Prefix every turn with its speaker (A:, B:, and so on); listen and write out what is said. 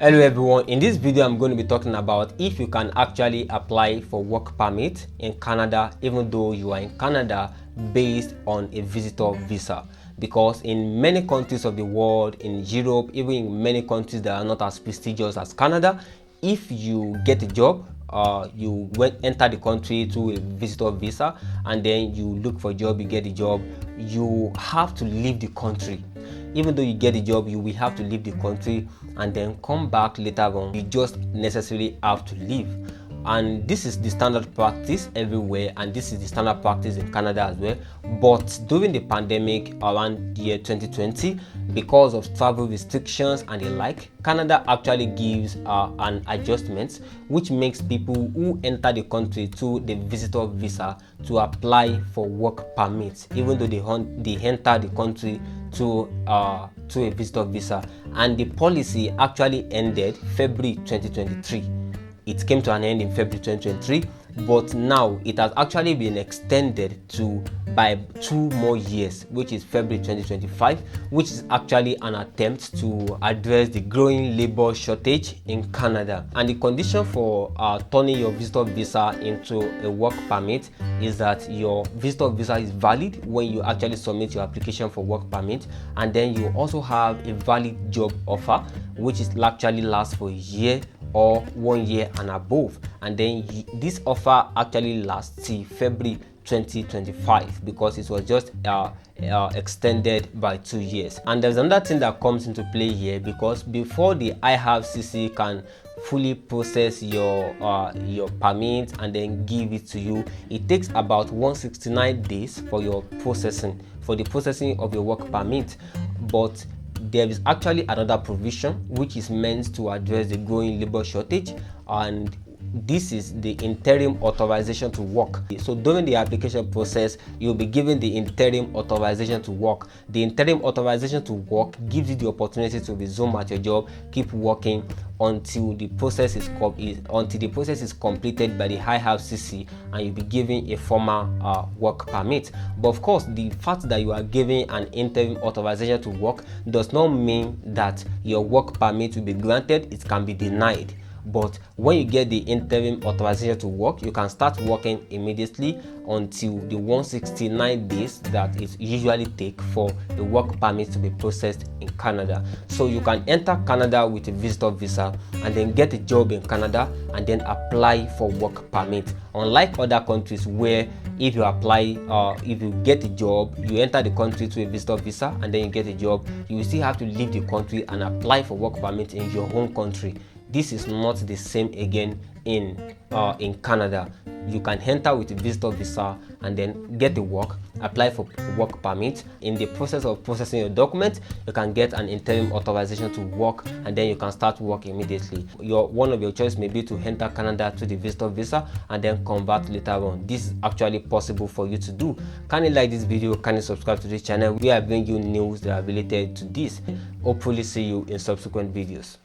A: Hello everyone, in this video I'm going to be talking about if you can actually apply for work permit in Canada even though you are in Canada based on a visitor visa, because in many countries of the world, in Europe, even in many countries that are not as prestigious as Canada, if you get a job, you enter the country through a visitor visa and then you look for a job, you get a job, you have to leave the country. Even though you get a job, you will have to leave the country and then come back later on. You just necessarily have to leave. And this is the standard practice everywhere, and this is the standard practice in Canada as well. But during the pandemic around the year 2020, because of travel restrictions and the like, Canada actually gives an adjustment which makes people who enter the country through the visitor visa to apply for work permits, even though they enter the country to a visitor visa. And the policy actually ended February 2023. It came to an end in February 2023, but now it has actually been extended by 2 more years, which is February 2025, which is actually an attempt to address the growing labor shortage in Canada. And the condition for turning your visitor visa into a work permit is that your visitor visa is valid when you actually submit your application for work permit, and then you also have a valid job offer, which is actually lasts for a year or 1 year and above, and then this offer actually lasts till February 2025 because it was just extended by 2 years. And there's another thing that comes into play here, because before the IHRCC can fully process your permit and then give it to you, it takes about 169 days for the processing of your work permit. But there is actually another provision which is meant to address the growing labor shortage, and this is the interim authorization to work. So during the application process, you'll be given the interim authorization to work. The interim authorization to work gives you the opportunity to resume at your job, keep working until the process is completed by the IHRCC, and you'll be given a formal work permit. But of course, the fact that you are given an interim authorization to work does not mean that your work permit will be granted. It can be denied. But when you get the interim authorization to work, you can start working immediately until the 169 days that it usually takes for the work permit to be processed in Canada. So you can enter Canada with a visitor visa and then get a job in Canada and then apply for work permit. Unlike other countries where if you apply, if you get a job, you enter the country to a visitor visa and then you get a job, you will still have to leave the country and apply for work permit in your home country. This is not the same again in Canada. You can enter with a visitor visa and then get the work, apply for work permit. In the process of processing your document, you can get an interim authorization to work and then you can start work immediately. One of your choice may be to enter Canada to the visitor visa and then convert later on. This is actually possible for you to do. Can you like this video? Can you subscribe to this channel? We are bringing you news that are related to this. Hopefully see you in subsequent videos.